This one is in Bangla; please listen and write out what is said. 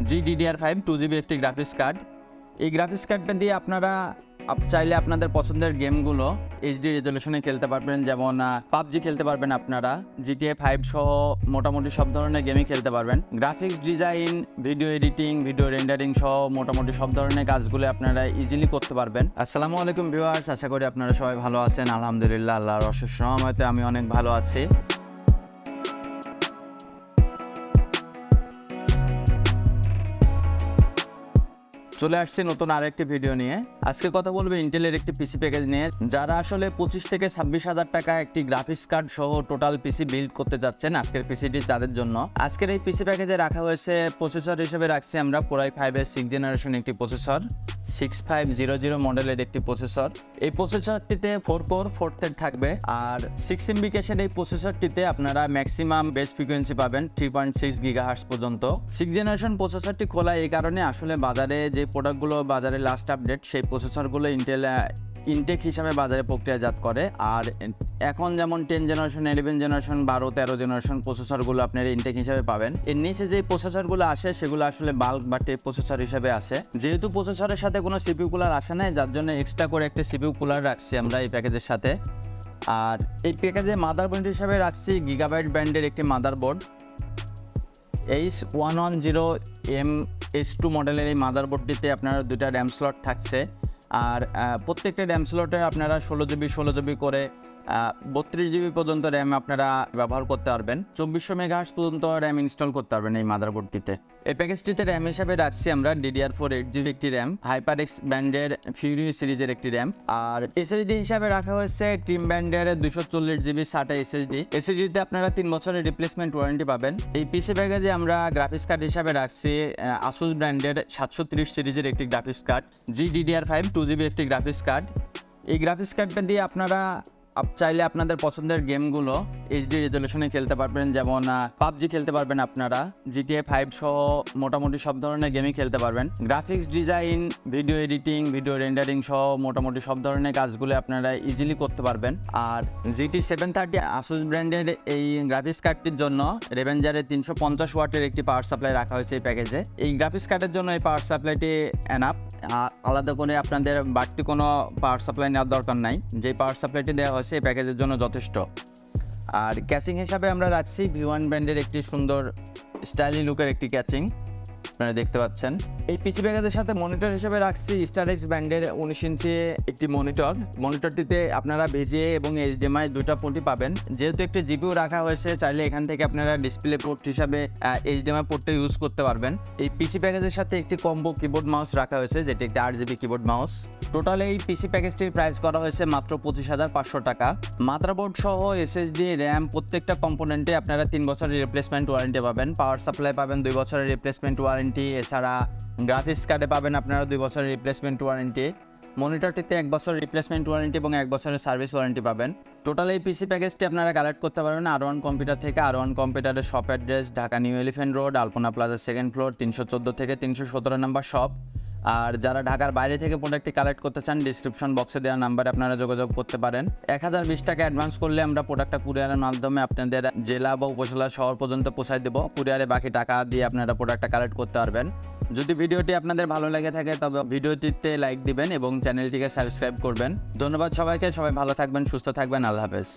𝐑-𝐸5 2GB একটি গ্রাফিক্স কার্ড। এই গ্রাফিক্স কার্ডটা দিয়ে আপনারা চাইলে আপনাদের পছন্দের গেমগুলো এইচডি রেজলিউশনে খেলতে পারবেন, যেমন পাবজি খেলতে পারবেন, আপনারা GTA 5 সহ মোটামুটি সব ধরনের গেমই খেলতে পারবেন। Graphics design, video editing, video rendering সহ মোটামুটি সব ধরনের কাজগুলো আপনারা ইজিলি করতে পারবেন। আসসালামু আলাইকুম ভিউয়ার্স, আশা করি আপনারা সবাই ভালো আছেন। আলহামদুলিল্লাহ, আল্লাহর অশেষ রহমতে আমি অনেক ভালো আছি। চলে আসছি নতুন আরেকটি ভিডিও নিয়ে। আজকে কথা বলবো ইন্টেলের একটি পিসি প্যাকেজ নিয়ে। যারা আসলে 25 থেকে 26,000 টাকা একটি গ্রাফিক্স কার্ড সহ টোটাল পিসি বিল্ড করতে যাচ্ছেন, আজকের পিসিটি তাদের জন্য। আজকের এই পিসি প্যাকেজে রাখা হয়েছে প্রসেসর হিসেবে রাখছি আমরা Core i5 এর 6th জেনারেশন একটি প্রসেসর, 6500 মডেলের একটি প্রসেসর। এই প্রসেসরটিতে 4 কোর 4 থ্রেড থাকবে, আর 6 MB ক্যাশের এই প্রসেসরটিতে আপনারা ম্যাক্সিমাম বেস ফ্রিকোয়েন্সি পাবেন 3.6 GHz পর্যন্ত। 6th জেনারেশন প্রসেসরটি খোলা এই কারণে, আসলে বাজারে যে প্রোডাক্টগুলো বাজারে লাস্ট আপডেট, সেই প্রসেসরগুলো ইন্টেল ইনটেক হিসাবে বাজারে প্রক্রিয়াজাত করে। আর এখন যেমন 10 জেনারেশন, 11 জেনারেশন, 12-13 জেনারেশন প্রসেসরগুলো আপনারা ইনটেক হিসাবে পাবেন। এর নিচে যে প্রসেসরগুলো আসে সেগুলো আসলে বাল্ক বা টেপ প্রসেসর হিসাবে আসে। যেহেতু প্রসেসরের সাথে কোনো সিপিইউ কুলার আসে না, যার জন্য এক্সট্রা করে একটা সিপিইউ কুলার রাখছি আমরা এই প্যাকেজের সাথে। আর এই প্যাকেজে মাদারবোর্ড হিসাবে রাখছি গিগাবাইট ব্র্যান্ডের একটি মাদারবোর্ড, H110M/2 মডেলের এই মাদারবোর্ডটিতে আপনারা 2টা র্যাম স্লট থাকছে। আর প্রত্যেকটা র্যাম স্লটে আপনারা 16GB করে 32GB পর্যন্ত র্যাম আপনারা ব্যবহার করতে পারবেন। 2400 মেগাহার্টজ পর্যন্ত র্যাম ইনস্টল করতে পারবেন এই মাদারবোর্ডটিতে। এই প্যাকেজটিতে র্যাম হিসাবে রাখছি আমরা DDR4 8GB একটি র্যাম, Hyperx ব্র্যান্ডের ফিউরি সিরিজের একটি র্যাম। আর SSD হিসাবে রাখা হয়েছে ট্রিম ব্র্যান্ডের 240GB SATA SSD। SSDতে আপনারা 3 বছরের রিপ্লেসমেন্ট ওয়ারেন্টি পাবেন। এই পিসি প্যাকেজে আমরা গ্রাফিক্স কার্ড হিসাবে রাখছি Asus ব্র্যান্ডের 730 সিরিজের একটি গ্রাফিক্স কার্ড, 𝐑-𝐸5 2GB একটি গ্রাফিক্স কার্ড। এই গ্রাফিক্স কার্ডটা দিয়ে আপনারা চাইলে আপনাদের পছন্দের গেমগুলো এইচডি রেজলিউশনে খেলতে পারবেন, যেমন পাবজি খেলতে পারবেন, আপনারা GTA 5 সহ মোটামুটি সব ধরনের গেমই খেলতে পারবেন। Graphics design, video editing, video rendering সহ মোটামুটি সব ধরনের কাজগুলো আপনারা ইজিলি করতে পারবেন। আর GT 730 Asus ব্র্যান্ডের এই গ্রাফিক্স কার্ডটির জন্য রেভেঞ্জারের 350 ওয়াটের একটি পাওয়ার সাপ্লাই রাখা হয়েছে এই প্যাকেজে। এই গ্রাফিক্স কার্ডের জন্য এই পাওয়ার সাপ্লাইটি এনাফ, আলাদা করে আপনাদের বাড়তি কোনো পাওয়ার সাপ্লাই নেওয়ার দরকার নাই। যে পাওয়ার সাপ্লাইটি দেওয়া হয়েছে এই প্যাকেজের জন্য যথেষ্ট। আর ক্যাচিং হিসাবে আমরা রাখছি V1 ব্র্যান্ডের একটি সুন্দর স্টাইলি লুকের একটি ক্যাচিং আপনারা দেখতে পাচ্ছেন। এই পিসি প্যাকেজের সাথে মনিটর হিসেবে রাখছি StarX ব্র্যান্ডের 19 ইঞ্চি একটি মনিটরটিতে আপনারা VGA এবং HDMI 2টা পোর্টই পাবেন। যেহেতু একটি জিপিইউ রাখা হয়েছে, চাইলে এখান থেকে আপনারা ডিসপ্লে পোর্ট হিসাবে HDMI পোর্টটা ইউজ করতে পারবেন। এই পিসি প্যাকেজের সাথে একটি কম্বো কিবোর্ড মাউস রাখা হয়েছে, যেটি একটি 8GB কিবোর্ড মাউস। টোটাল এই পিসি প্যাকেজটির প্রাইস করা হয়েছে মাত্র 25,500 টাকা। মাদারবোর্ড সহ SSD, র্যাম প্রত্যেকটা কম্পোনেন্টে আপনারা 3 বছরের রিপ্লেসমেন্ট ওয়ারেন্টি পাবেন। পাওয়ার সাপ্লাই পাবেন 2 বছরের রিপ্লেসমেন্ট ওয়ারেন্টি। এছাড়া গ্রাফিক্স কার্ডে পাবেন আপনারা 2 বছরের রিপ্লেসমেন্ট ওয়ারেন্টি। মনিটরটিতে 1 বছরের রিপ্লেসমেন্ট ওয়ারেন্টি এবং 1 বছরের সার্ভিস ওয়ারেন্টি পাবেন। টোটাল এই পিসি প্যাকেজটি আপনারা কালেক্ট করতে পারবেন R1 কম্পিউটার থেকে। R1 কম্পিউটারের shop address Dhaka new elephant road, Alpana plaza 2nd floor, 314 থেকে 317 নম্বর শপ। আর যারা ঢাকার বাইরে থেকে প্রোডাক্টটি কালেক্ট করতে চান, ডিসক্রিপশন বক্সে দেওয়া নাম্বারে আপনারা যোগাযোগ করতে পারেন। 1020 টাকা অ্যাডভান্স করলে আমরা প্রোডাক্টটা কুরিয়ারের মাধ্যমে আপনাদের জেলা বা উপজেলা শহর পর্যন্ত পৌঁছায় দেবো। কুরিয়ারে বাকি টাকা দিয়ে আপনারা প্রোডাক্টটা কালেক্ট করতে পারবেন। যদি ভিডিওটি আপনাদের ভালো লেগে থাকে তবে ভিডিওটিতে লাইক দিবেন এবং চ্যানেলটিকে সাবস্ক্রাইব করবেন। ধন্যবাদ সবাইকে, সবাই ভালো থাকবেন, সুস্থ থাকবেন, আল্লাহ হাফেজ।